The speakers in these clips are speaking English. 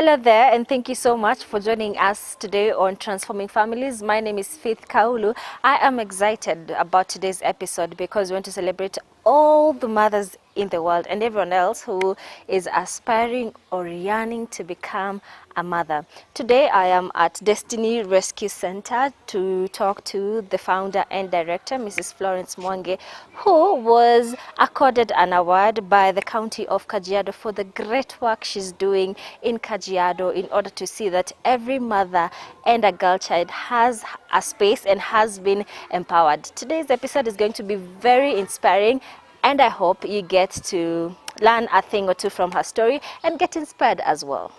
Hello there, and thank you so much for joining us today on Transforming Families. My name is Faith Kaulu. I am excited about today's episode because we want to celebrate all the mothers in the world and everyone else who is aspiring or yearning to become a mother. Today I am at Destiny Rescue Center to talk to the founder and director, Mrs. Florence Monge, who was accorded an award by the county of Kajiado for the great work she's doing in Kajiado in order to see that every mother and a girl child has a space and has been empowered. Today's episode is going to be very inspiring, and I hope you get to learn a thing or two from her story and get inspired as well.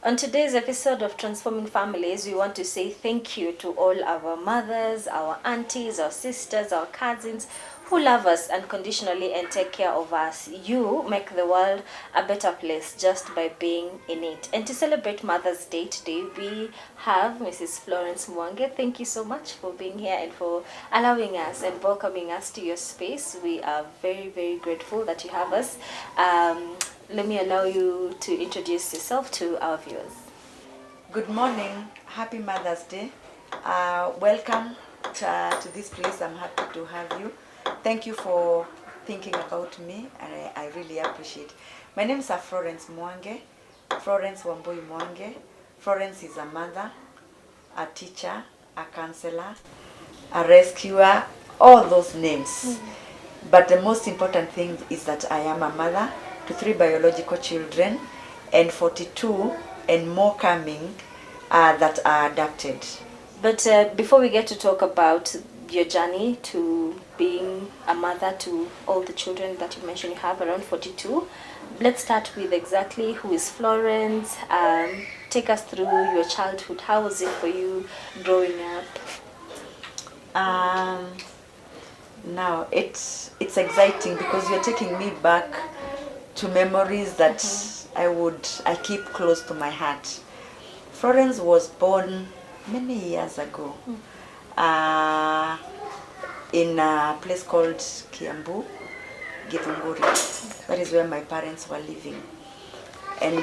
On today's episode of Transforming Families, we want to say thank you to all our mothers, our aunties, our sisters, our cousins who love us unconditionally and take care of us. You make the world a better place just by being in it. And to celebrate Mother's Day today, we have Mrs. Florence Muange. Thank you so much for being here and for allowing us and welcoming us to your space. We are very, very grateful that you have us. Let me allow you to introduce yourself to our viewers. Good morning. Happy Mother's Day. Welcome to this place. I'm happy to have you. Thank you for thinking about me, and I really appreciate. My name is Florence Muange, Florence Muange. Florence is a mother, a teacher, a counselor, a rescuer, all those names. But the most important thing is that I am a mother to 3 biological children and 42 and more coming that are adopted. But before we get to talk about your journey to being a mother to all the children that you mentioned you have, around 42, let's start with exactly who is Florence. Take us through your childhood. How was it for you growing up? Now it's exciting because you're taking me back to memories that I keep close to my heart. Florence was born many years ago in a place called Kiambu, Githunguri. That is where my parents were living. And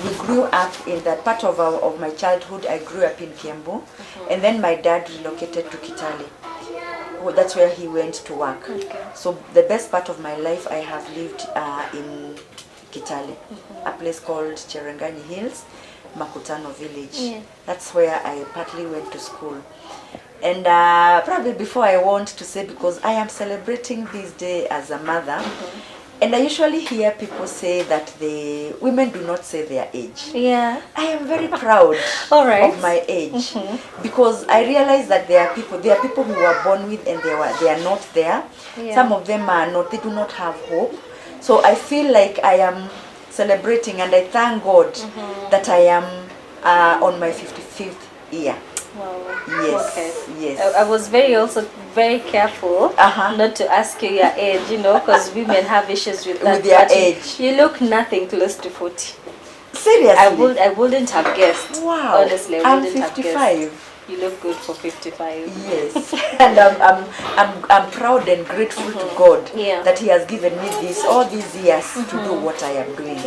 we grew up in that part of my childhood. I grew up in Kiambu, and then my dad relocated to Kitale. That's where he went to work. So the best part of my life I have lived in Kitale, a place called Cherangani Hills, Makutano village. That's where I partly went to school. And probably before I want to say, because I am celebrating this day as a mother, and I usually hear people say that the women do not say their age. Yeah. I am very proud of my age because I realize that there are people who were born with and they are not there. Yeah. Some of them are not, they do not have hope. So I feel like I am celebrating, and I thank God that I am on my 55th year. Wow. Yes. Okay. Yes. I was very careful not to ask you your age, because women have issues with that. With their age. You look nothing close to 40. Seriously? I wouldn't have guessed. Wow. Honestly, I wouldn't I'm 55. have guessed. You look good for 55. Yes. And I'm proud and grateful to God that He has given me all these years to do what I am doing.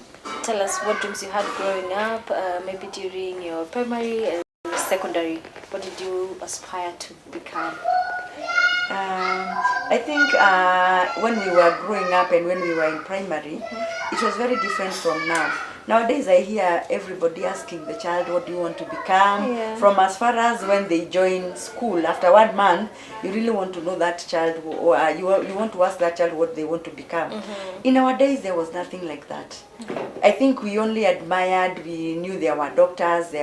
Tell us what dreams you had growing up, maybe during your primary and secondary. What did you aspire to become? I think when we were growing up and when we were in primary, it was very different from now. Nowadays I hear everybody asking the child, what do you want to become? From as far as when they join school, after 1 month, you really want to know that child, or you want to ask that child what they want to become. In our days, there was nothing like that. I think we only admired, we knew there were doctors,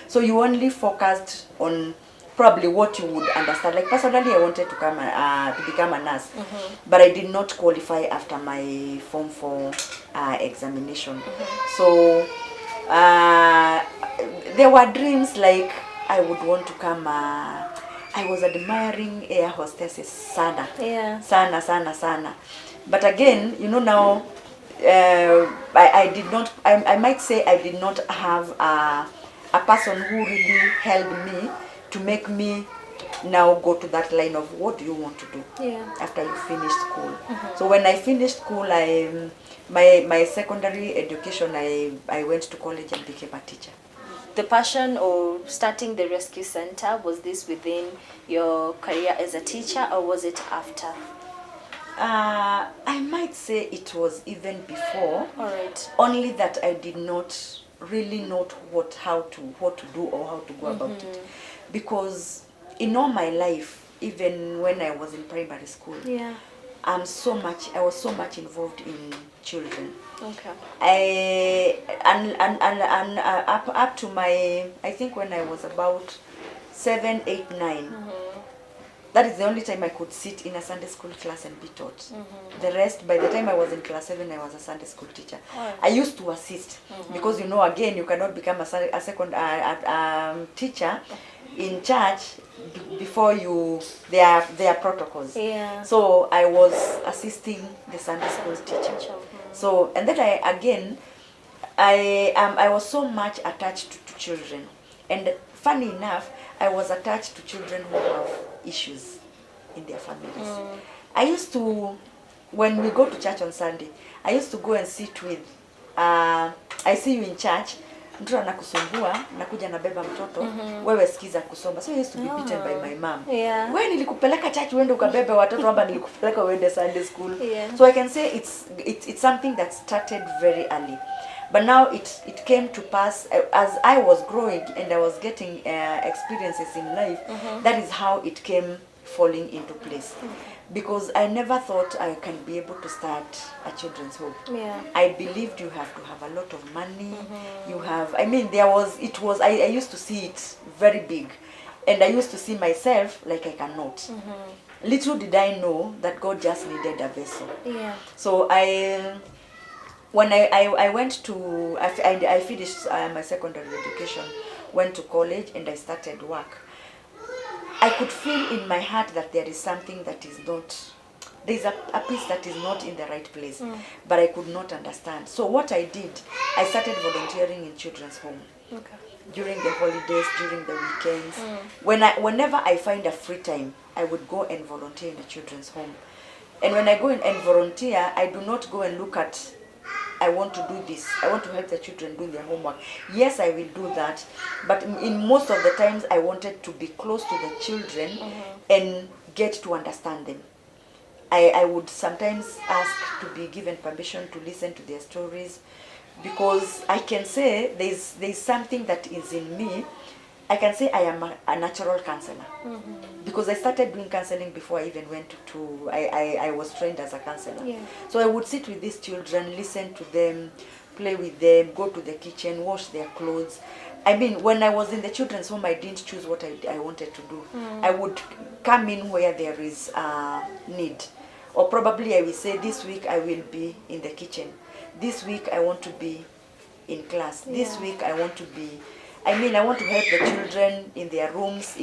so you only focused on probably what you would understand. Like personally, I wanted to become a nurse, but I did not qualify after my Form 4 examination. So there were dreams like I would want to come. I was admiring air hostesses, sana, sana. But again, now I did not. I might say I did not have a person who really helped me to make me now go to that line of what do you want to do after you finish school. So when I finished school, my secondary education, I went to college and became a teacher. The passion or starting the rescue center, was this within your career as a teacher or was it after? I might say it was even before. All right. Only that I did not really know what to do or how to go about it, because in all my life, even when I was in primary school, I was so much involved in children. Okay. Up to my, I think when I was about 7, 8, 9. That is the only time I could sit in a Sunday school class and be taught. The rest, by the time I was in class 7, I was a Sunday school teacher. I used to assist because, you know, again, you cannot become a second teacher in church before you. There are protocols. So I was assisting the Sunday school teacher. So, and then I was so much attached to children, and funny enough, I was attached to children who have issues in their families. I used to, when we go to church on Sunday, I used to go and sit with, I see you in church, mtoto anakusumbua, nakuja nabeba mtoto, wewe sikiza kusomba. So I used to be beaten by my mom. Wewe nilikupeleka church uende ukabebe watoto, amba nilikupeleka uende Sunday school. So I can say it's something that started very early. But now it came to pass as I was growing and I was getting experiences in life. That is how it came falling into place. Because I never thought I can be able to start a children's home. I believed you have to have a lot of money. You have, I mean, I used to see it very big. And I used to see myself like I cannot. Little did I know that God just needed a vessel. So when I went to, I finished my secondary education, went to college, and I started work. I could feel in my heart that there is something that is not, there's a piece that is not in the right place, but I could not understand. So what I did, I started volunteering in children's home. During the holidays, during the weekends. Whenever I find a free time, I would go and volunteer in a children's home. And when I go in and volunteer, I do not go and look at, I want to do this, I want to help the children do their homework. Yes, I will do that, but in most of the times I wanted to be close to the children and get to understand them. I would sometimes ask to be given permission to listen to their stories, because I can say there's something that is in me. I can say I am a natural counselor, because I started doing counseling before I even went to I was trained as a counselor. So I would sit with these children, listen to them, play with them, go to the kitchen, wash their clothes. I mean, when I was in the children's home, I didn't choose what I wanted to do. I would come in where there is need. Or probably I will say, this week I will be in the kitchen. This week I want to be in class. This week I want to be, I mean, I want to help the children in their rooms,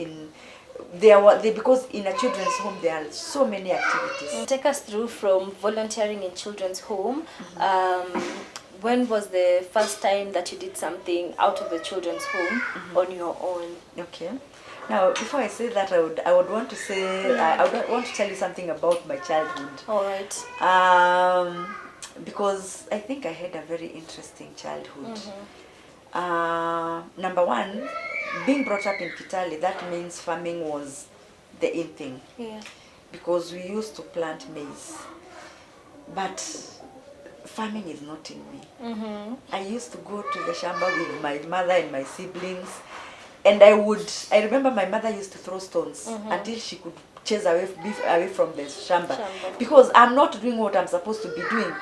because in a children's home there are so many activities. Take us through from volunteering in children's home. When was the first time that you did something out of the children's home on your own? Okay. Now, before I say that, I would want to say, I would want to tell you something about my childhood. All right. Because I think I had a very interesting childhood. Number one, being brought up in Kitale, that means farming was the in thing. Because we used to plant maize. But farming is not in me. I used to go to the shamba with my mother and my siblings. And I remember my mother used to throw stones until she could chase away from the shamba. Because I'm not doing what I'm supposed to be doing.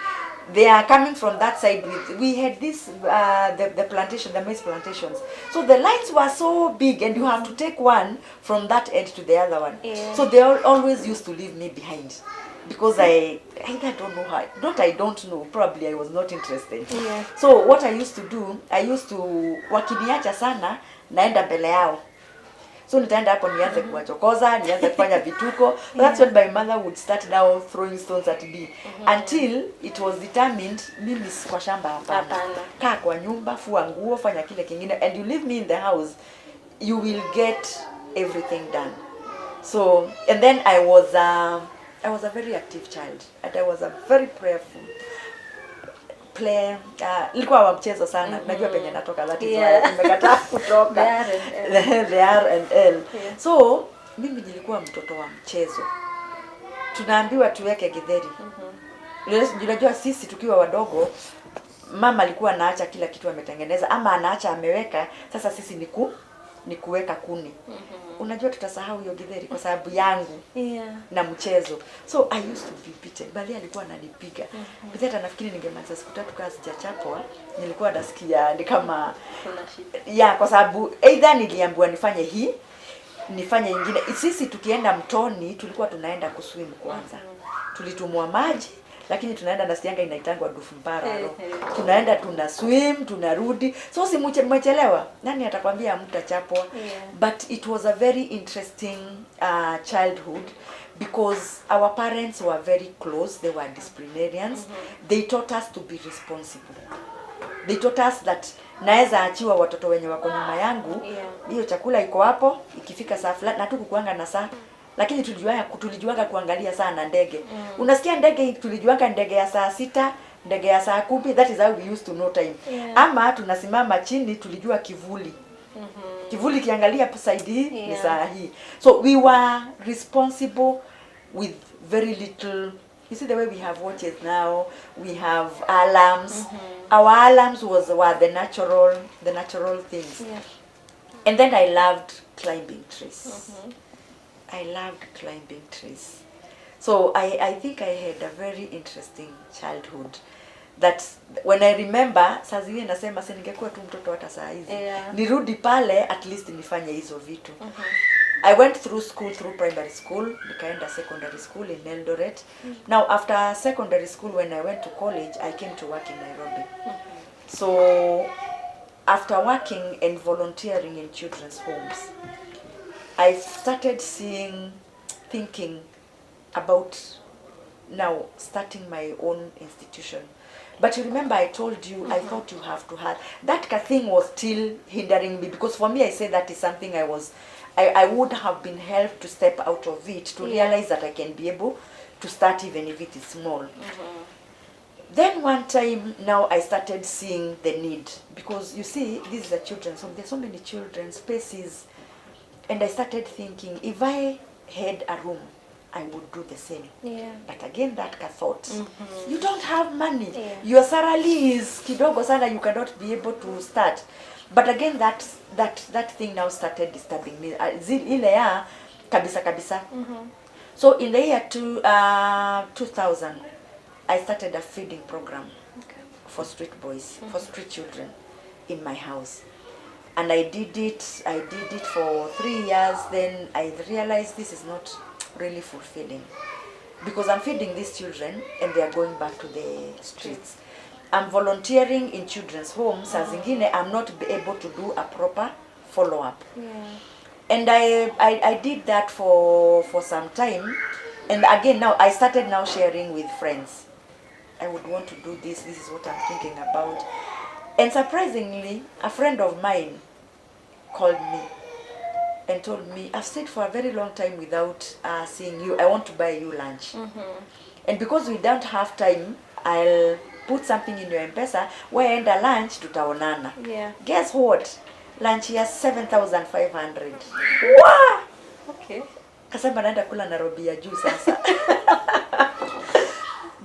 They are coming from that side. We had this, the plantation, the maize plantations. So the lines were so big, and you have to take one from that end to the other one. So they always used to leave me behind. Because I don't know how, I don't know, probably I was not interested. So what I used to do, wakiniacha sana, naenda mbele yao. So nitaenda hapo nianze kuwachokoza, nianze kufanya vituko. That's when my mother would start now throwing stones at me. Until it was determined, mimi si kwa shamba hapana. Kaa kwa nyumba, fua nguo, fanya kile kingine, and you leave me in the house, you will get everything done. So, and then I was a very active child, and I was a very prayerful nilikuwa wa mchezo sana. Najua penye natoka, that is why nimekataa kutoka the R&L. So mimi nilikuwa mtoto wa mchezo. Tunaambiwa tuweke githeri. Unajua sisi tukiwa wadogo, mama alikuwa anaacha kila kitu ametengeneza ama anaacha ameweka, sasa sisi ni kuweka kuni. Unajua tutasahau hiyo githeri kwa sababu yangu na mchezo. So I used to be beaten. Bali alikuwa ananipiga. Bila hata nafikiri ningemaliza siku 3 kazi sijachapwa, nilikuwa nasikia ni kama kwa sababu either niliambiwa nifanye hii, nifanye nyingine. Sisi tukienda mtoni tulikuwa tunaenda kuswim kwanza. Tulitumwa maji, lakini tunaenda na sianga inaitangwa dufu mpararo. Tunaenda tuna swim, tunarudi. So si mmechelewa. Nani atakwambia mtachapwa? But it was a very interesting childhood because our parents were very close. They were disciplinarians. They taught us to be responsible. They taught us that naweza achiwa watoto wenye wako nyuma yangu. Hiyo chakula iko hapo, ikifika saa fulani na tukukuanga na saa. Lakini tulijuanga kuangalia sana ndege. Unasikia ndege, tulijuanga ndege ya saa 6, ndege ya saa 10. That is how we used to know time. Ama tunasimama chini, tulijua kivuli. Kivuli kiangalia side hii ni saa hii. So we were responsible with very little. You see the way we have watches now, we have alarms. Our alarms were the natural things. And then I loved climbing trees. I loved climbing trees. So I think I had a very interesting childhood. That when I remember, saa zingine nasema si ningekuwa tu mtoto hata saa hizi. Nirudi pale at least nifanye hizo vitu. I went through primary school, nikaenda secondary school in Eldoret. Now after secondary school, when I went to college, I came to work in Nairobi. So after working and volunteering in children's homes, I started thinking about now starting my own institution. But you remember I told you, I thought you have to have, that thing was still hindering me, because for me I say that is something I would have been helped to step out of it, to realize that I can be able to start even if it is small. Then one time now I started seeing the need, because you see this is a children's home, there's so many children's spaces. And I started thinking, if I had a room, I would do the same. But again, that thought, you don't have money. Your salary is kidogo sana, you cannot be able to start. But again, that thing now started disturbing me. Ile ya kabisa. So in the year 2000, I started a feeding program for street boys, for street children in my house. And I did it for 3 years. Then I realized this is not really fulfilling, because I'm feeding these children and they are going back to the streets. I'm volunteering in children's homes. Saa zingine I'm not able to do a proper follow-up. And I did that for some time. And again, now I started now sharing with friends. I would want to do this is what I'm thinking about. And surprisingly, a friend of mine called me and told me, I've stayed for a very long time without seeing you. I want to buy you lunch. And because we don't have time, I'll put something in your M-Pesa, where end a lunch tutaonana. Guess what? Lunch here 7,500. Wow! Okay. Kasema naenda kula Nairobi ya juu sasa.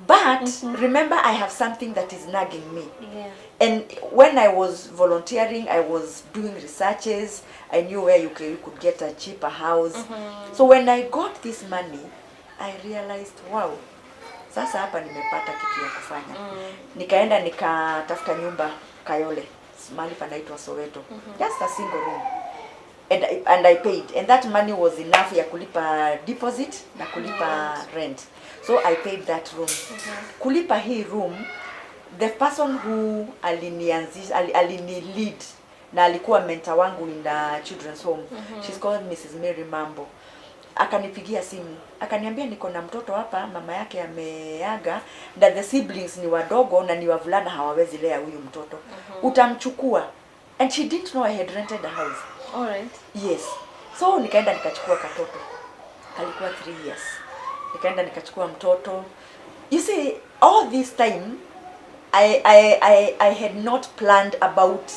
But remember, I have something that is nagging me. And when I was volunteering, I was doing researches. I knew where you could get a cheaper house. So when I got this money, I realized, wow, sasa hapa nimepata kitu ya kufanya. Nikaenda nikatafuta nyumba Kayole, mahali panaitwa Soweto. Just a single room. And I paid. And that money was enough ya kulipa deposit na kulipa rent. So I paid that room. Kulipa hii room, the person who alini lead na alikuwa mentor wangu in the children's home, she's called Mrs. Mary Mambo. Akanipigia simu, akaniambia niko na mtoto hapa, mama yake ameaga, that the siblings ni wadogo na ni wavulana, hawawezi lea huyu mtoto. Utamchukua. And she didn't know I had rented a house. All right. Yes. So nikaenda nikachukua katoto. alikuwa 3 years. Nikaenda nikachukua mtoto. You see, all this time I had not planned about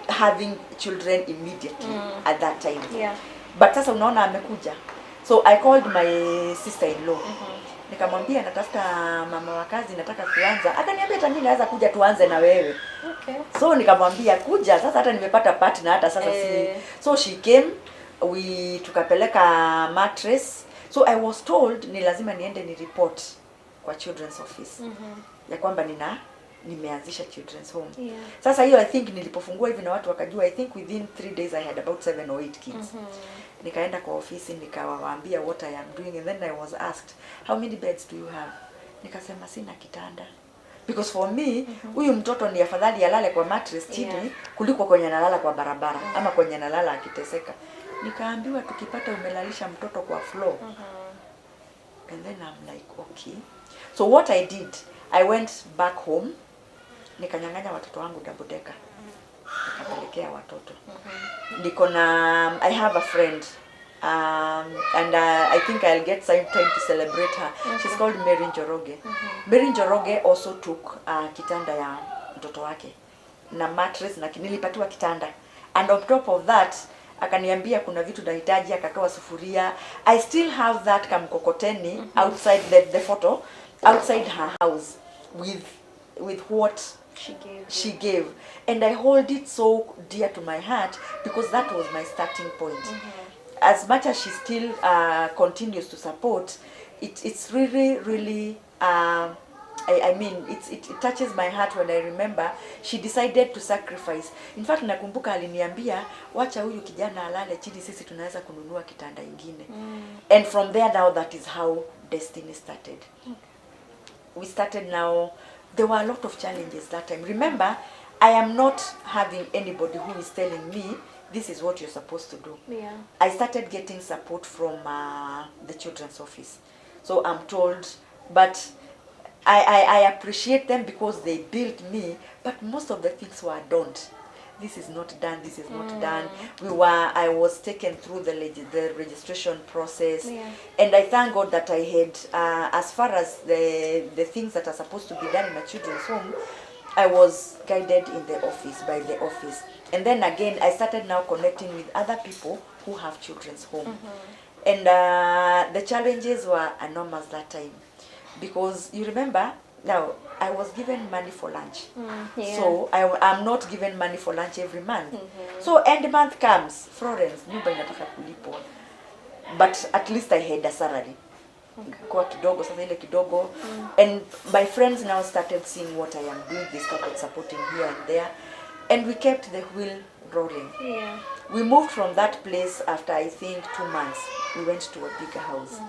having children immediately at that time. Yeah. But sasa unaona amekuja. So I called my sister-in-law. Nikamwambia natafuta mama wa kazi, nataka kuanza. Akaniambia hata mimi naweza kuja tuanze na wewe. Okay. So nikamwambia kuja, sasa hata nimepata partner hata sasa So she came, tukapeleka mattress. So I was told ni lazima niende ni report kwa children's office. Ya kwamba nimeanzisha children's home. Yeah. Sasa hiyo I think nilipofungua hivi na watu wakajua, I think within 3 days I had about 7 or 8 kids. Nikaenda kwa ofisi nikawaambia what I am doing, and then I was asked, how many beds do you have? Nikasema sina kitanda. Because for me, huyu mtoto ni afadhali alale kwa mattress chini kuliko kwenye analala kwa barabara ama kwenye analala akiteseka. Nikaambiwa tukipata umelalisha mtoto kwa floor. And then I'm like, okay. So what I did, I went back home. Nikanyang'anya watoto wangu double decker. Nikapelekea watoto. Niko na I have a friend and I think I'll get some time to celebrate her. She's called Mary Njoroge. Mary Njoroge also took kitanda ya mtoto wake na mattress na nilipatiwa kitanda. And on top of that akaniambia kuna vitu nahitaji, akatoa sufuria. I still have that kamkokoteni outside the photo outside her house with what she gave, and I hold it so dear to my heart because that was my starting point. As much as she still continues to support, it's really I mean it touches my heart when I remember she decided to sacrifice. In fact nakumbuka aliniambia wacha huyu kijana alale chini, sisi tunaweza kununua kitanda ingine. And from there now that is how Destiny started. We started now. There were a lot of challenges that time. Remember, I am not having anybody who is telling me this is what you're supposed to do. Yeah. I started getting support from the children's office. So I'm told, but I appreciate them because they built me, but most of the things were don't. This is not done, this is not done. I was taken through the registration process. And I thank God that I had, as far as the things that are supposed to be done in a children's home, I was guided in the office, by the office. And then again, I started now connecting with other people who have children's home. And the challenges were enormous that time. Because you remember, now, I was given money for lunch. So I'm not given money for lunch every month. So end month comes, Florence, nyumba inataka kulipwa. But at least I had a salary. Kwa kidogo, sasa ile kidogo. And my friends now started seeing what I am doing. They started supporting here and there. And we kept the wheel rolling. We moved from that place after I think 2 months. We went to a bigger house.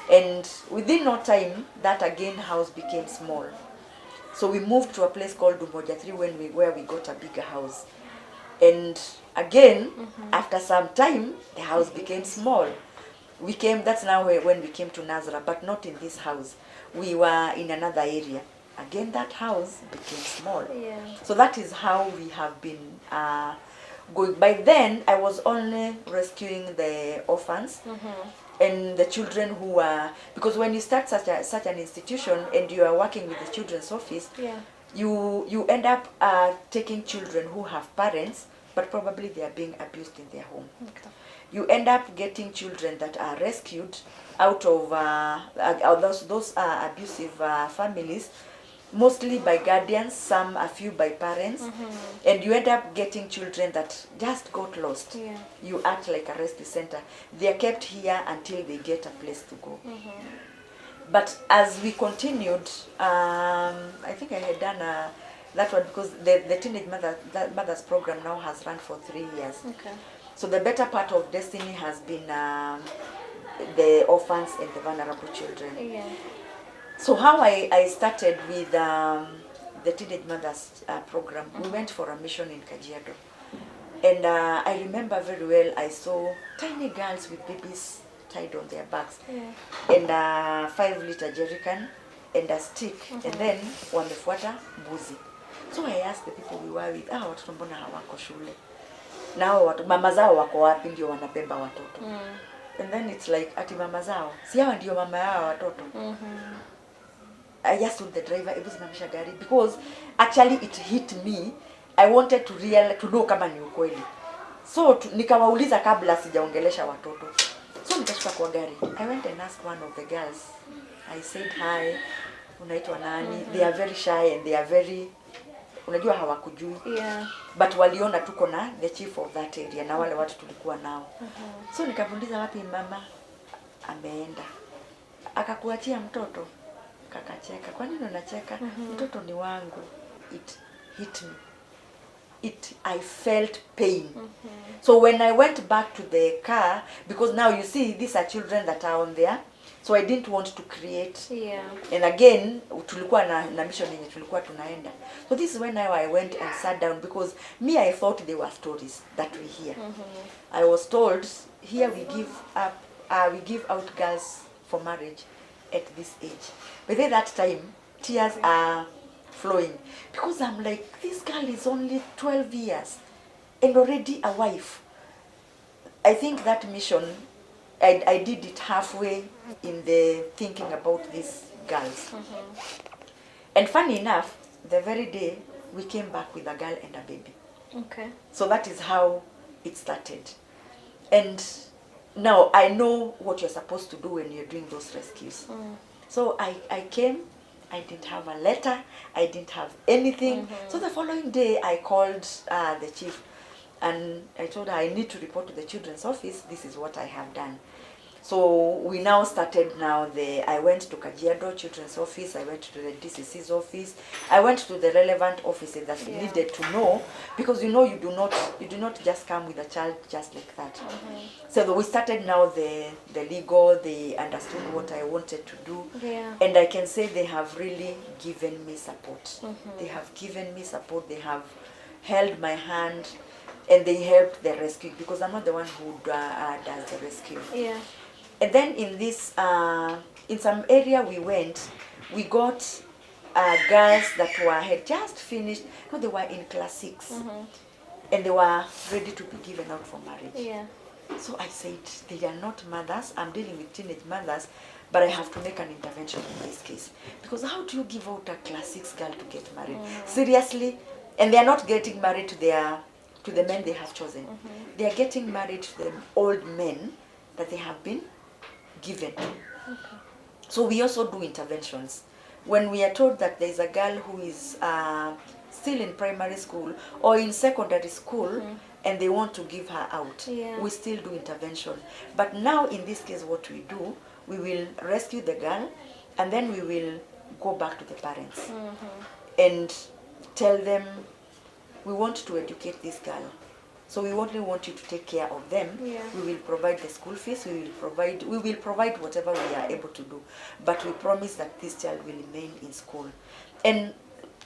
And within no time, that again house became small. So we moved to a place called Umoja 3 where we got a bigger house. And again, after some time, the house became small. That's now when we came to Nazareth, but not in this house. We were in another area. Again, that house became small. So that is how we have been going. By then, I was only rescuing the orphans. And the children who are, because when you start such an institution and you are working with the children's office, you end up taking children who have parents, but probably they are being abused in their home. You end up getting children that are rescued out of those abusive families, mostly by guardians, a few by parents, and you end up getting children that just got lost. You act like a rescue center. They are kept here until they get a place to go. But as we continued, I think I had done that one because the Teenage Mothers program now has run for 3 years. So the better part of Destiny has been the orphans and the vulnerable children. So how I started with the Teenage Mothers program, we went for a mission in Kajiado. And I remember very well, I saw tiny girls with babies tied on their backs. And a 5-liter jerrycan and a stick. And then wamefuata mbuzi. So I asked the people we were with, watoto mbona hawako shule? Nao mama zao wako wapi ndio wanabeba watoto? And then it's like ati mama zao si hawa ndio mama yao watoto. I just told the driver hebu simamisha gari because actually it hit me. I wanted to know kama ni ukweli. So nikawauliza kabla sijaongelesha watoto. So nikashuka kwa gari. I went and asked one of the girls. I said hi. Unaitwa nani? They are very shy and they are very, unajua hawakujui. Yeah. But waliona tuko na the chief of that area na wale watu tulikuwa nao. So nikamuuliza wapi mama? Ameenda. Akakuachia mtoto. Kakacheka. Kwa nini unacheka? Mtoto ni wangu. It hit me. I felt pain. So when I went back to the car, because now you see these are children that are on there, so I didn't want to create. Yeah. And again tulikuwa na mission yenye tulikuwa tunaenda. So this is when I went and sat down, because me I thought they were stories that we hear. I was told here we give out girls for marriage at this age. But at that time tears are flowing, because I'm like, this girl is only 12 years and already a wife. I think that mission, I did it halfway in the thinking about these girls. And funny enough, the very day we came back with a girl and a baby. Okay. So that is how it started. And now I know what you're supposed to do when you're doing those rescues. So I came, I didn't have a letter, I didn't have anything. So the following day I called the chief and I told her I need to report to the children's office, this is what I have done. So we now started I went to Kajiado Children's Office, I went to the DCC's office, I went to the relevant offices that needed to know, because you know you do not just come with a child just like that. So we started now the legal, they understood what I wanted to do, and I can say they have really given me support. They have given me support, they have held my hand, and they helped the rescue, because I'm not the one who does the rescue. Yeah. And then in this, in some area we got girls that had just finished, no, they were in class 6, and they were ready to be given out for marriage. Yeah. So I said, they are not mothers, I'm dealing with teenage mothers, but I have to make an intervention in this case. Because how do you give out a class 6 girl to get married? Seriously? And they are not getting married to the men they have chosen. They are getting married to the old men that they have been given. So we also do interventions. When we are told that there is a girl who is still in primary school or in secondary school and they want to give her out, we still do intervention. But now in this case what we do, we will rescue the girl and then we will go back to the parents and tell them, we want to educate this girl. So we only want you to take care of them. We will provide the school fees, we will provide whatever we are able to do. But we promise that this child will remain in school. And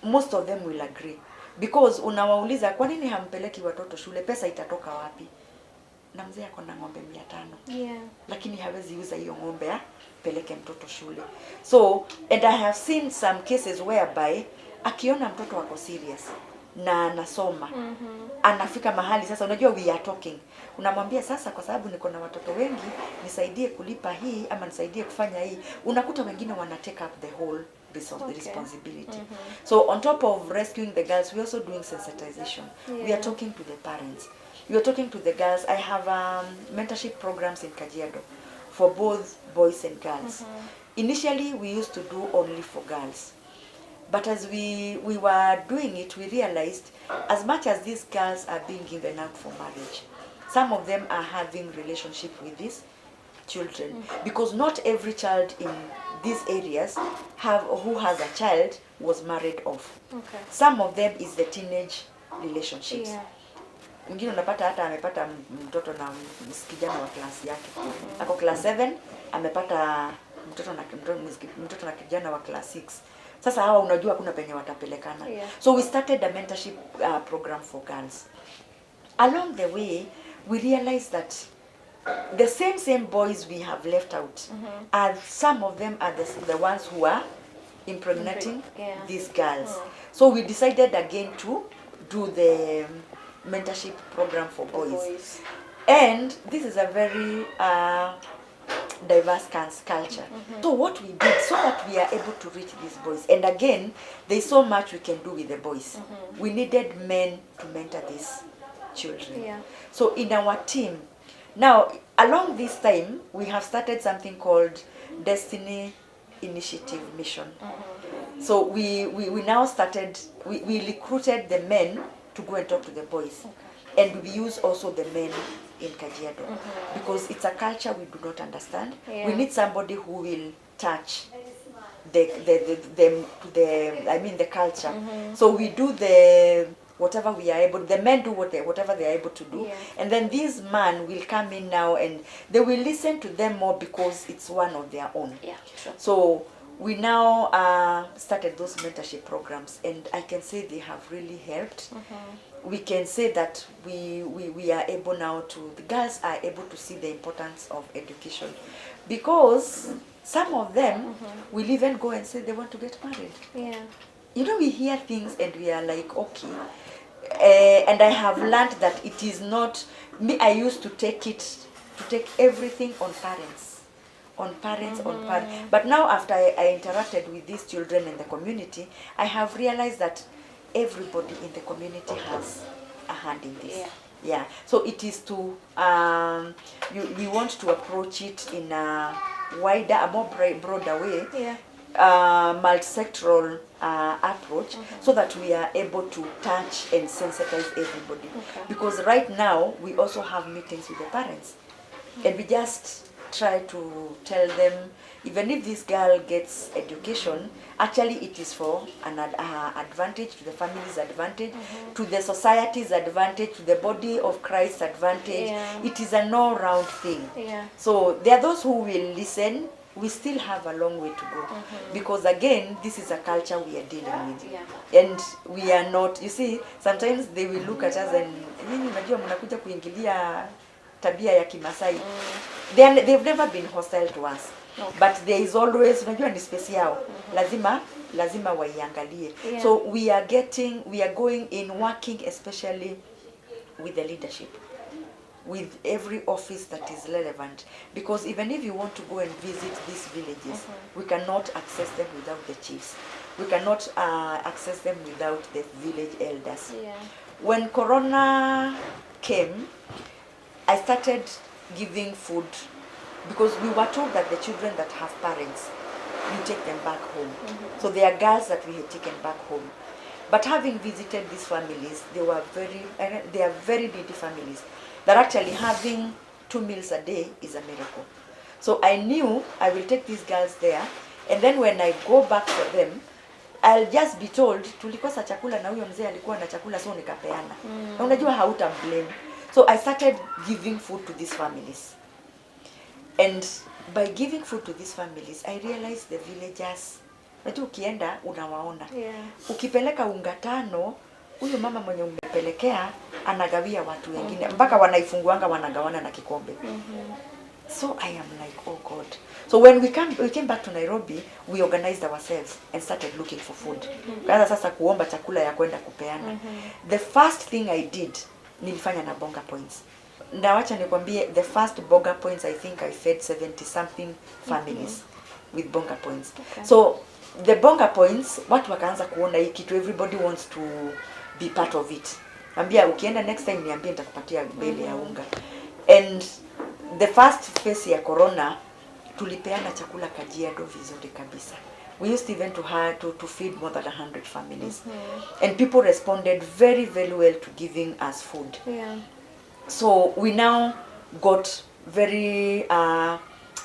most of them will agree. Because unawauliza kwa nini hampeleki watoto shule, pesa itatoka wapi? Na mzee ako na ng'ombe 500. Lakini hawezi uza hiyo ng'ombe peleke mtoto shule. So, and I have seen some cases whereby akiona mtoto wako serious na anasoma, anafika mahali sasa, unajua we are talking, unamwambia sasa, kwa sababu niko na watoto wengi, nisaidie kulipa hii ama nisaidie kufanya hii. Unakuta wengine wana take up the whole responsibility. So on top of rescuing the girls, we also doing sensitization. We are talking to the parents, we are talking to the girls. I have mentorship programs in Kajiado for both boys and girls. Initially we used to do only for girls. But as we were doing it, we realized as much as these girls are being given out for marriage, some of them are having relationship with these children. Because not every child in these areas who has a child was married off. Some of them is the teenage relationships. Mwingine unapata hata amepata mtoto na kijana wa klasi yake. Ako class 7, amepata mtoto na kijana wa class 6. Sasa hawa unajua kuna penye watapelekana. So we started a mentorship program for girls. Along the way, we realized that the same boys we have left out, some of them are the ones who are impregnating these girls. So we decided again to do the mentorship program for boys. And this is a very diverse culture. So what we did, so that we are able to reach these boys, and again, there's so much we can do with the boys. We needed men to mentor these children. Yeah. So in our team, now along this time, we have started something called Destiny Initiative Mission. So we now started, we recruited the men to go and talk to the boys. And we use also the men in Kajiado, because it's a culture we do not understand. Yeah. We need somebody who will touch the culture. So we do the whatever we are able. The men do whatever they are able to do, Yeah. and then these men will come in now and they will listen to them more because it's one of their own. Yeah, true. So we now started those mentorship programs, and I can say they have really helped. We can say that we are able now to, the girls are able to see the importance of education, because some of them will even go and say they want to get married. Yeah. You know, we hear things and we are like, okay. And I have learned that it is not me. I used to take everything on parents, on parents. But now after I interacted with these children in the community, I have realized that everybody in the community has a hand in this. Yeah. So it is to we want to approach it in a wider, a more broader way. Yeah. Multi-sectoral approach, so that we are able to touch and sensitize everybody. Because right now we also have meetings with the parents, and we just try to tell them, even if this girl gets education, actually it is for an advantage, to the family's advantage, to the society's advantage, to the body of Christ's advantage. Yeah. It is an all-round thing. Yeah. So there are those who will listen. We still have a long way to go, because again, this is a culture we are dealing with. And we are not, you see, sometimes they will look at us and, unajua mnakuja kuingilia tabia ya Kimasai. They've never been hostile to us. But there is always, unajua ni space yao. Lazima waiangalie. So we are going in, working especially with the leadership, with every office that is relevant, because even if you want to go and visit these villages, we cannot access them without the chiefs. We cannot access them without the village elders. When Corona came, I started giving food, because we were told that the children that have parents, you take them back home. So there are girls that we had taken back home. But having visited these families, they are very needy families, that actually having 2 meals a day is a miracle. So I knew I will take these girls there, and then when I go back for them, I'll just be told, tulikosa chakula na huyo mzee alikuwa na chakula, so nikapeana. Na unajua hauta blame. So I started giving food to these families. And by giving food to these families, I realized the villagers, unajua ukienda unawaona. Ukipeleka unga 5, huyu mama mwenye umepelekea anagawia watu wengine, mpaka wanaifunguanga wanagawana na kikombe. So I am like, oh God. So when we came back to Nairobi, we organized ourselves and started looking for food. Kaanza sasa kuomba chakula ya kwenda kupeana. The first thing I did, nilifanya na bonga points. Na wacha nikwambie, the first bonga points, I think I fed 70 something families with bonga points. So the bonga points, watu wakaanza kuona hii kitu, everybody wants to be part of it. Ambia ukienda next time niambie nitakupatia bele ya unga. And the first phase ya Corona, tulipeana chakula Kajiado vizuri kabisa. We used even to feed more than 100 families. And people responded very, very well to giving us food. So we now got very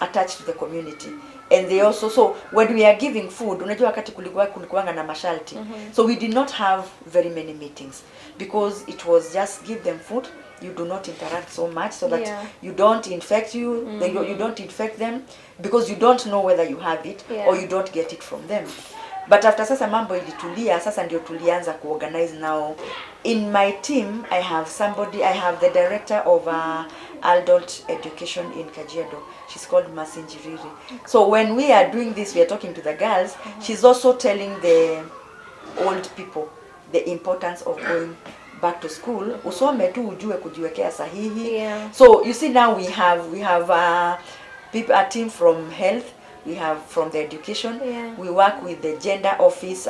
attached to the community. And they also, so when we are giving food, unajua wakati kulikuwanga na masharti. So we did not have very many meetings, because it was just give them food, you do not interact so much, so that you don't infect you don't infect them, because you don't know whether you have it or you don't get it from them. But after sasa mambo ilitulia, sasa ndio tulianza kuorganize now. In my team, I have the director of adult education in Kajiado. She's called Masinjiriri. So when we are doing this, we are talking to the girls. She's also telling the old people the importance of going back to school, usome tu ujue kujiwekea sahihi. Yeah. So you see now we have people, a team from health, we have from the education. Yeah. We work with the gender office,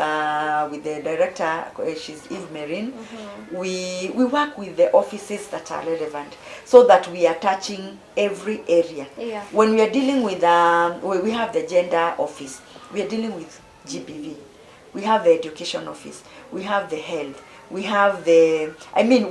with the director, she's Eve Marine. We work with the offices that are relevant so that we are touching every area. Yeah. When we are dealing with, we have the gender office, we are dealing with GBV. We have the education office, we have the health, we have the,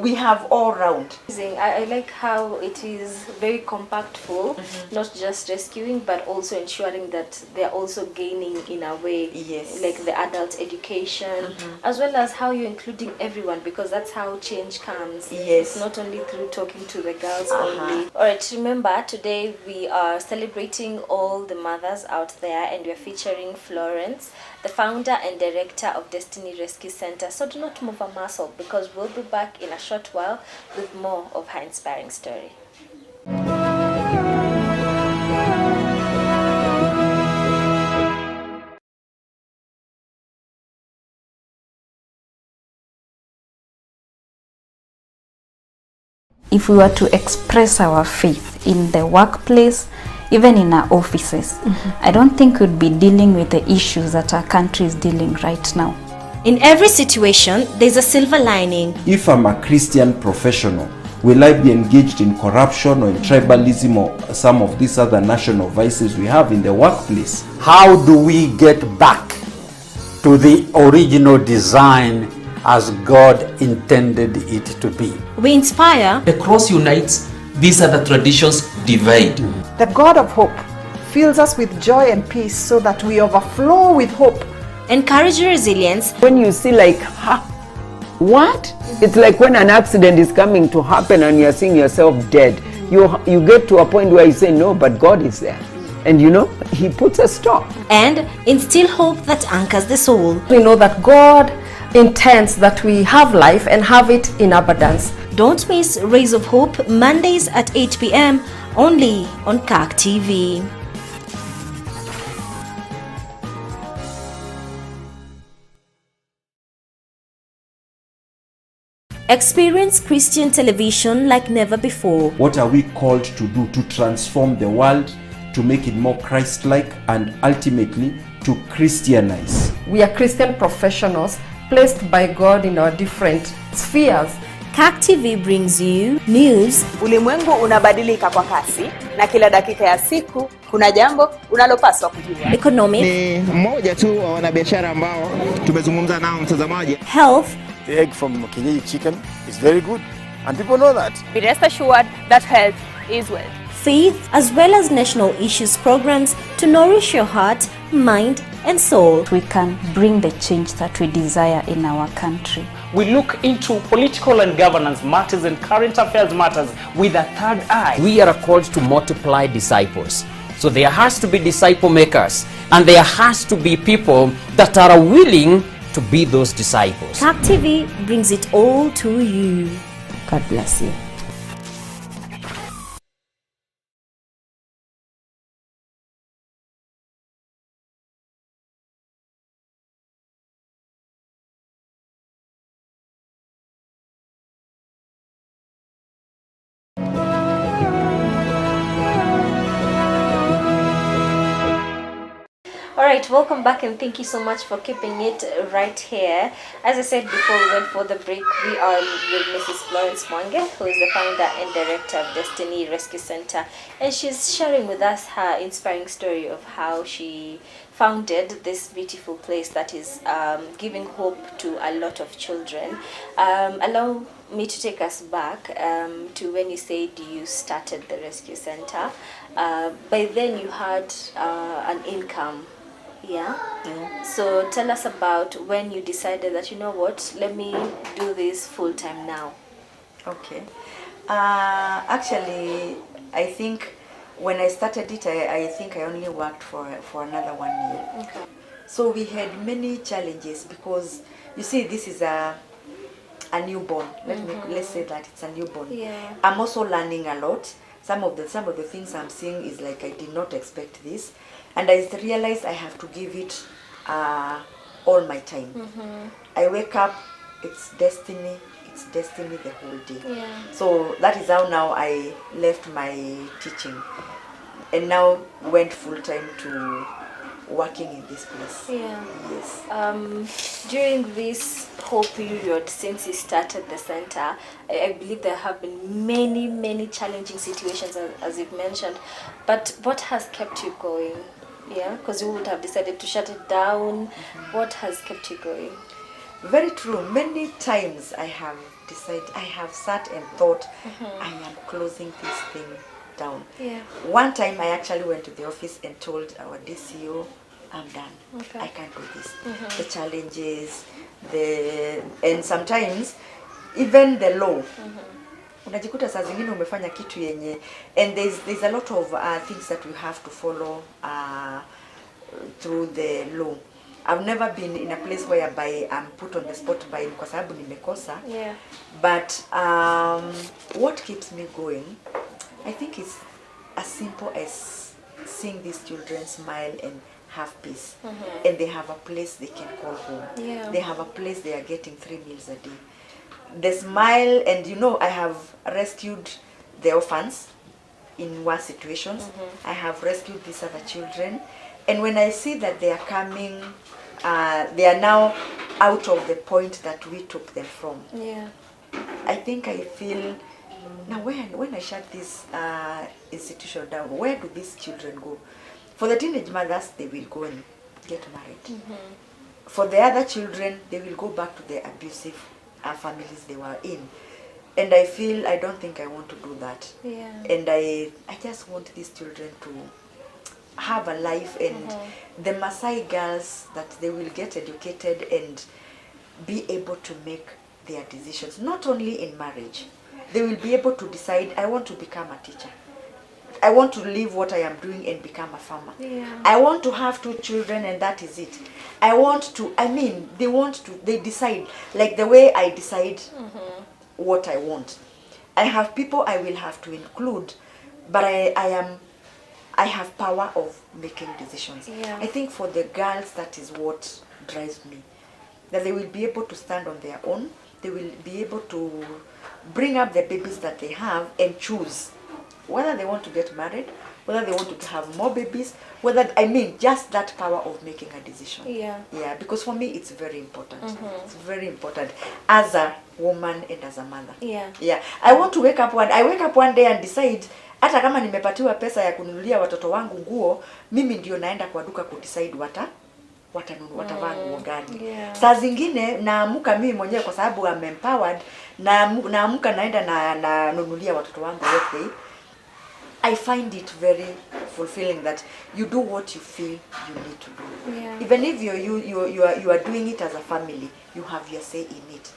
we have all round. I like how it is very compactful, not just rescuing, but also ensuring that they're also gaining in a way, Yes. like the adult education, as well as how you're including everyone, because that's how change comes. Yes. It's not only through talking to the girls only. All right, remember, today we are celebrating all the mothers out there, and we're featuring Florence, the founder and director of Destiny Rescue Center. So do not move a muscle, because we'll be back in a short while with more of her inspiring story. If we were to express our faith in the workplace, even in our offices, I don't think we'd be dealing with the issues that our country is dealing right now. In every situation, there's a silver lining. If I'm a Christian professional, will I be engaged in corruption or in tribalism or some of these other national vices we have in the workplace? How do we get back to the original design as God intended it to be? We inspire. The cross unites, these other traditions divide. The God of hope fills us with joy and peace so that we overflow with hope. Encourage resilience. When you see like, what? It's like when an accident is coming to happen and you're seeing yourself dead. You get to a point where you say, no, but God is there. And you know, he puts a stop. And instill hope that anchors the soul. We know that God intends that we have life and have it in abundance. Don't miss Rays of Hope, Mondays at 8 p.m. only on CAC TV. Experience Christian television like never before. What are we called to do to transform the world, to make it more Christ-like, and ultimately to Christianize? We are Christian professionals placed by God in our different spheres. CAC TV brings you news. Ulimwengu unabadilika kwa kasi na kila dakika ya siku kuna jambo unalopaswa kujua. Economic. Ni mmoja tu wa wanabiashara ambao tumezungumza nao mtazamaji. Health. The egg from Kienyeji chicken is very good and people know that. Be rest assured that health is wealth. Faith, as well as national issues programs to nourish your heart, mind and soul. We can bring the change that we desire in our country. We look into political and governance matters and current affairs matters with a third eye. We are called to multiply disciples. So there has to be disciple makers, and there has to be people that are willing to be those disciples. CAC TV brings it all to you. God bless you. Alright, welcome back and thank you so much for keeping it right here. As I said before we went for the break, we are with Mrs. Florence Monge, who is the founder and director of Destiny Rescue Center, and she's sharing with us her inspiring story of how she founded this beautiful place that is giving hope to a lot of children. Allow me to take us back to when you said you started the rescue center. By then you had an income. Yeah. So tell us about when you decided that, you know what, let me do this full time now. Okay. Actually, I think when I started it, I think I only worked for another 1 year. Okay. So we had many challenges because you see, this is a newborn. Let's say that it's a newborn. Yeah. I'm also learning a lot. Some of the things I'm seeing is like I did not expect this. And I realized I have to give it all my time. I wake up, it's Destiny, it's destiny the whole day. Yeah. So that is how now I left my teaching and now went full time to working in this place. Yeah. Yes. During this whole period since you started the center, I believe there have been many challenging situations, as you've mentioned. But what has kept you going? Yeah, because you would have decided to shut it down. What has kept you going? Very true. Many times I have sat and thought, I am closing this thing down. Yeah. One time I actually went to the office and told our DCO, I'm done. Okay. I can't do this. The challenges, and sometimes even the law. Unajikuta saa zingine umefanya kitu yenye, and there's a lot of things that we have to follow through the law. I've never been in a place whereby I'm put on the spot by kwa sababu nimekosa. Yeah. But what keeps me going, I think it's as simple as seeing these children smile and have peace. And they have a place they can call home. Yeah. They have a place they are getting 3 meals a day. The smile, and you know, I have rescued the orphans in worse situations. I have rescued these other children. And when I see that they are coming, they are now out of the point that we took them from. Yeah. I think I feel, now when I shut this institution down, where do these children go? For the teenage mothers, they will go and get married. For the other children, they will go back to the abusive families they were in. And I feel, I don't think I want to do that. Yeah. And I just want these children to have a life, and the Maasai girls, that they will get educated and be able to make their decisions, not only in marriage. They will be able to decide, I want to become a teacher. I want to leave what I am doing and become a farmer. Yeah. I want to have 2 children and that is it. They decide, like the way I decide what I want. I have people I will have to include, but I have power of making decisions. Yeah. I think for the girls, that is what drives me. That they will be able to stand on their own. They will be able to bring up the babies that they have and choose whether they want to get married, whether they want to have more babies, just that power of making a decision. Yeah. Yeah, because for me it's very important. It's very important as a woman and as a mother. Yeah. Yeah. I wake up one day and decide, hata kama nimepatiwa pesa ya kununulia watoto wangu nguo, mimi ndio naenda kwa duka kudecide watavaa nguo gani. Yeah. Saa zingine naamuka mimi mwenyewe kwa sababu I'm empowered, naamuka naenda na nunulia watoto wangu what day. I find it very fulfilling that you do what you feel you need to do. Yeah. Even if you are doing it as a family, you have your say in it.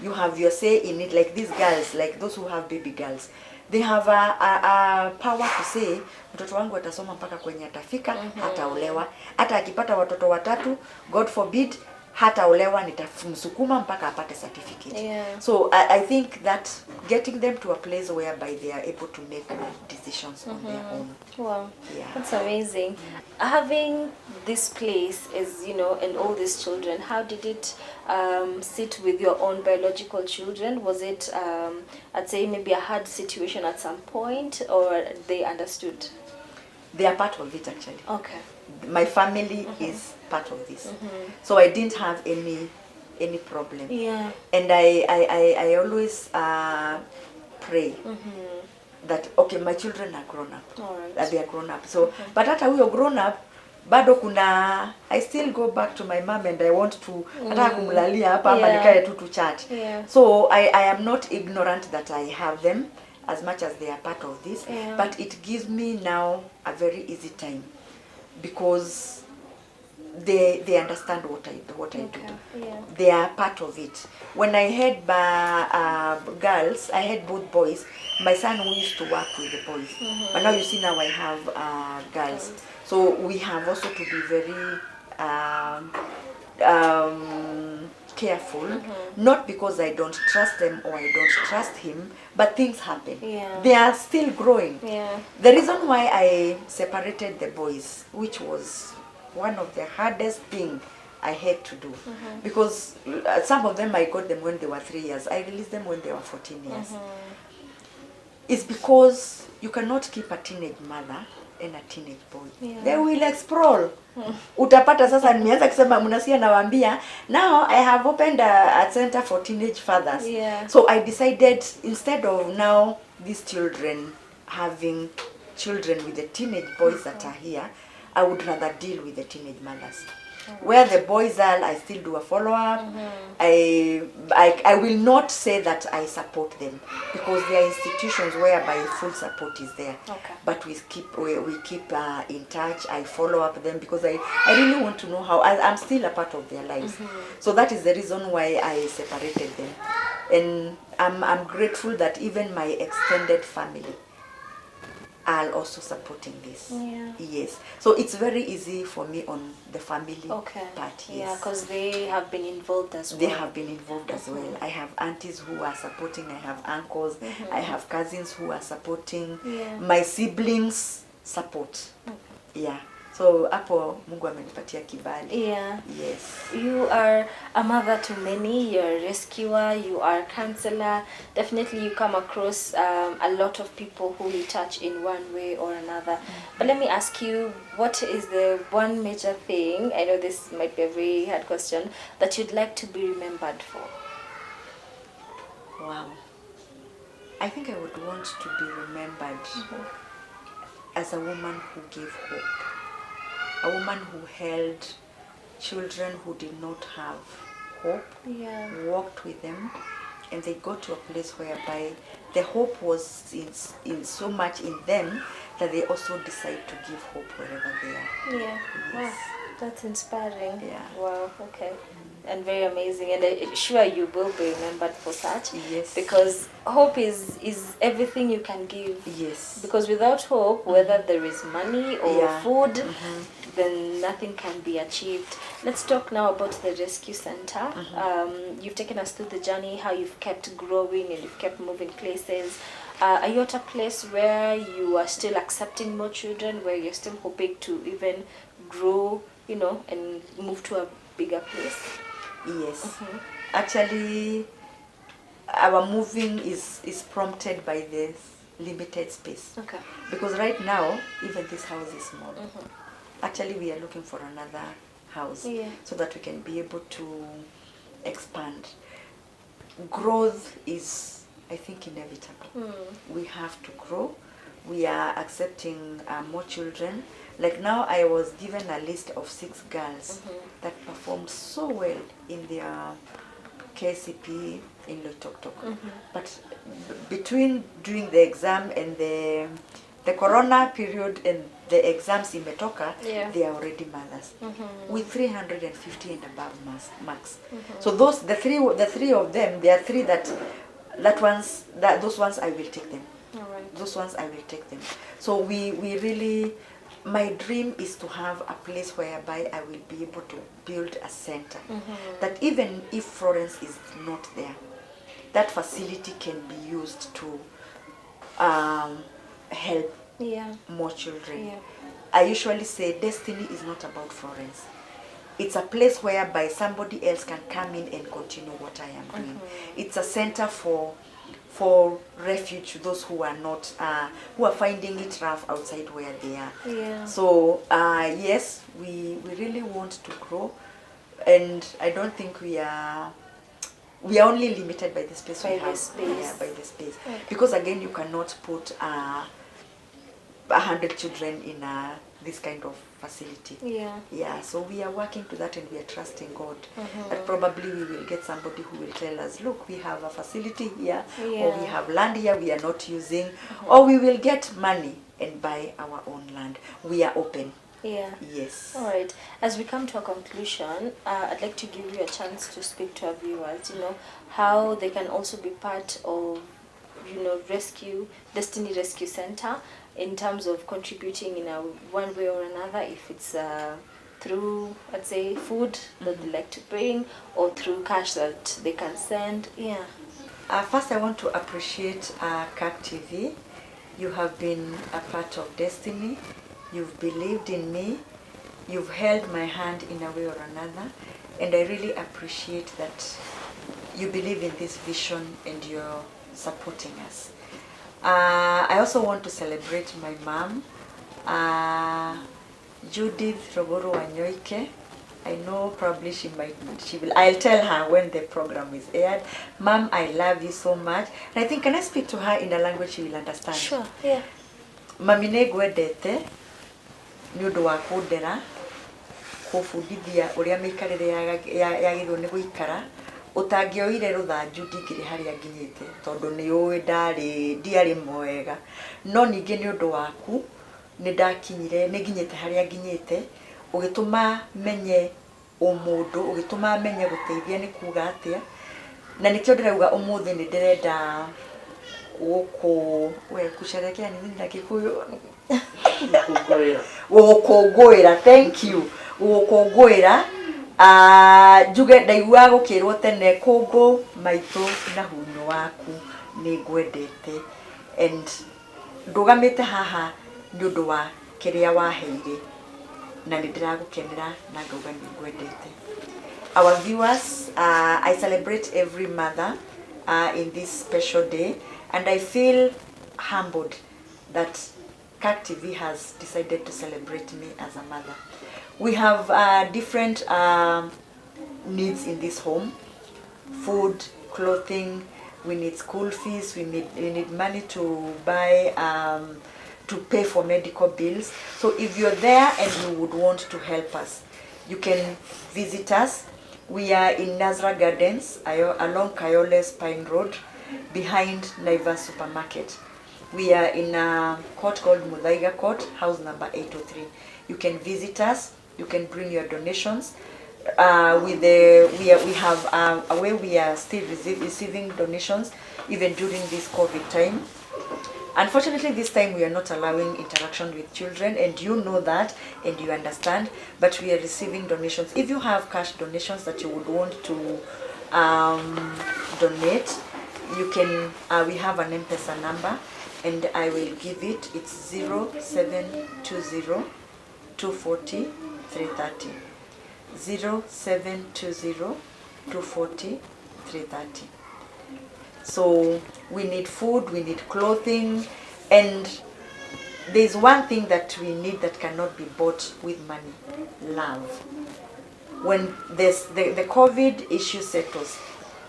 You have your say in it. Like these girls, like those who have baby girls, they have a power to say, mtoto wangu atasoma mpaka kwenye atafika, hataolewa. Hata akipata watoto watatu, God forbid, hataolewa, nitamsukuma mpaka apate certificate. Yeah. So I think that getting them to a place whereby they are able to make decisions on their own. Wow. Yeah. That's amazing. Having this place as, and all these children, how did it sit with your own biological children? Was it, I'd say, maybe a hard situation at some point, or they understood? They are part of it, actually. Okay. My family is part of this. So I didn't have any problem. Yeah. And I always pray that, okay, my children are grown up. All right. That they are grown up. So, but hata huyo grown up, bado I still go back to my mom and I want to hata kumlalia hapa ama nikae tu to chat. Yeah. So I am not ignorant that I have them as much as they are part of this. Yeah. But it gives me now a very easy time, because they understand what I do. Yeah. They are part of it. When I had girls, I had both boys. My son who used to work with the boys, but now you see, now I have girls. So we have also to be very careful, not because I don't trust them or I don't trust him, but things happen. Yeah. They are still growing. Yeah. The reason why I separated the boys, which was one of the hardest thing I had to do. Because some of them I got them when they were 3 years. I released them when they were 14 years. It's because you cannot keep a teenage mother and a teenage boy. They will explore. Utapata sasa nimeanza kusema mnasikia nawaambia, now I have opened a center for teenage fathers. So I decided, instead of now these children having children with the teenage boys that are here, I would rather deal with the teenage mothers. Where the boys are, I still do a follow-up. I will not say that I support them, because there are institutions whereby full support is there. But we keep in touch. I follow up them because I really want to know how. I'm still a part of their lives. So that is the reason why I separated them. And I'm grateful that even my extended family are also supporting this. Yes. So it's very easy for me on the family part. Yeah, because they have been involved as well. They have been involved as well. I have aunties who are supporting. I have uncles. I have cousins who are supporting. My siblings support. Yeah. So hapo Mungu amenipatia kibali. Yes. You are a mother to many. You're a rescuer. You are a counselor. Definitely you come across a lot of people who you touch in one way or another. But let me ask you, what is the one major thing, I know this might be a very hard question, that you'd like to be remembered for? Wow. I think I would want to be remembered as a woman who gave hope. A woman who held children who did not have hope, walked with them, and they got to a place whereby the hope was in so much in them that they also decide to give hope wherever they are. Wow, that's inspiring. Wow, okay. And very amazing, and I'm sure you will be remembered for such. Because hope is everything you can give. Because without hope, whether there is money or food, then nothing can be achieved. Let's talk now about the rescue center. You've taken us through the journey, how you've kept growing and you've kept moving places. Are you at a place where you are still accepting more children, where you're still hoping to even grow, you know, and move to a bigger place? Yes. Actually, our moving is prompted by this limited space. Because right now, even this house is small. Actually, we are looking for another house so that we can be able to expand. Growth is, I think, inevitable. We have to grow. We are accepting more children. Like now, I was given a list of 6 girls that performed so well in their KCP in Loitoktok. But between doing the exam and the corona period and the exams in Metoka, they are already mothers with 350 and above marks. So those the three of them, there are 3 those ones I will take them. Those ones I will take them. So we really, my dream is to have a place whereby I will be able to build a center that even if Florence is not there, that facility can be used to help more children. I usually say destiny is not about Florence. It's a place whereby somebody else can come in and continue what I am doing. It's a center for refuge, those who are not who are finding it rough outside where they are. So yes, we really want to grow, and I don't think we are only limited by the space we have. By the space. Because again, you cannot put 100 children in this kind of facility. So we are working to that, and we are trusting God that probably we will get somebody who will tell us, look, we have a facility here, or we have land here we are not using, or we will get money and buy our own land. We are open. Yes. All right. As we come to a conclusion, I'd like to give you a chance to speak to our viewers, you know, how they can also be part of, you know, Destiny Rescue Center, in terms of contributing in one way or another, if it's through, let's say, food that they like to bring, or through cash that they can send. First, I want to appreciate CAC TV. You have been a part of Destiny. You've believed in me. You've held my hand in a way or another. And I really appreciate that you believe in this vision and you're supporting us. I also want to celebrate my mom, Judith Roboro Wanyoike. I know probably she will, I'll tell her when the program is aired. Mom, I love you so much. And I think, can I speak to her in a language she will understand? Sure, yeah. Mami negwendete ni undu wa kundera kufundithia uria mikarire yagirwo ni guikara utangioire ruthanju ndingiri haria nginyite tondu ni uwi ndiari mwega no ningi ni undu waku ni ndakinyire ni nginyite haria nginyite ugituma menye umundu ugituma menye guteithia ni kuga atia na nikio ndirauga umuthi ni ndirenda kusherekea nini na Kikuyu gukungwira thank you gukungwira njuge ndaigua gukirwo tene kungu maitu na hunyo waku ni ngwendete and ndugamite haha ni undu wa kiria waheire na ndiragukenera na ngauga ni ngwendete. Our viewers, I celebrate every mother in this special day. And I feel humbled that CAC TV has decided to celebrate me as a mother. We have different needs in this home: food, clothing. We need school fees. We need money to buy, to pay for medical bills. So if you're there and you would want to help us, you can visit us. We are in Nazra Gardens along Kayole's Pine Road, behind Naivas Supermarket. We are in a court called Muthaiga Court, house number 803. You can visit us. You can bring your donations. We have a way we are still receiving donations even during this COVID time. Unfortunately, this time we are not allowing interaction with children, and you know that and you understand, but we are receiving donations. If you have cash donations that you would want to donate, you can, we have an M-Pesa number and I will give it. It's 0720 240 330. 0720 240 330. So we need food, we need clothing, and there's one thing that we need that cannot be bought with money: love. When the COVID issue settles,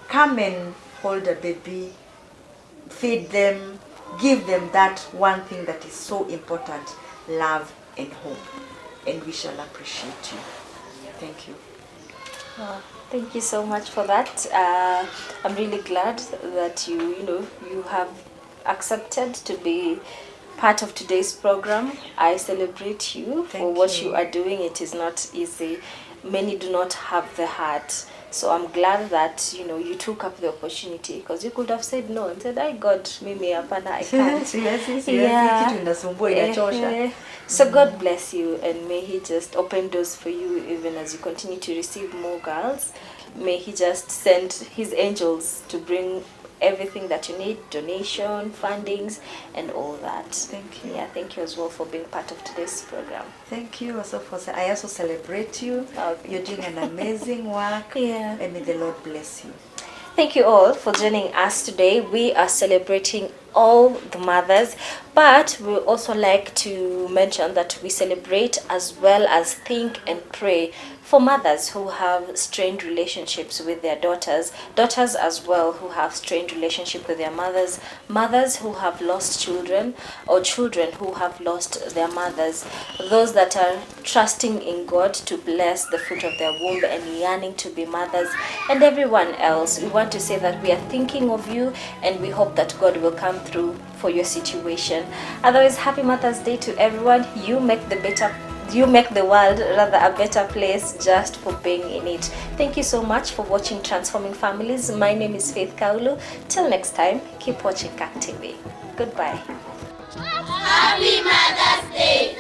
come and hold a baby, feed them, give them that one thing that is so important: love and hope. And we shall appreciate you. Thank you. Wow. Thank you so much for that. I'm really glad that you have accepted to be part of today's program. I celebrate you for what you are doing. It is not easy. Many do not have the heart. So I'm glad that you took up the opportunity, because you could have said no and said, "I got mimi hapana, I can't." Yeah. So God bless you, and may He just open doors for you even as you continue to receive more girls. May He just send His angels to bring everything that you need, donation, fundings, and all that. Thank you. Yeah, thank you as well for being part of today's program. Thank you also I also celebrate you. Okay. You're doing an amazing work. Yeah. And may the Lord bless you. Thank you all for joining us today. We are celebrating all the mothers, but we also like to mention that we celebrate as well as think and pray for mothers who have strained relationships with their daughters as well who have strained relationship with their mothers who have lost children, or children who have lost their mothers, those that are trusting in God to bless the fruit of their womb and yearning to be mothers, and everyone else. We want to say that we are thinking of you, and we hope that God will come through for your situation. Otherwise, happy Mother's Day to everyone. You make the world rather a better place just for being in it. Thank you so much for watching Transforming Families. My name is Faith Kaulu. Till next time, keep watching CAC TV. Goodbye. Happy Mother's Day.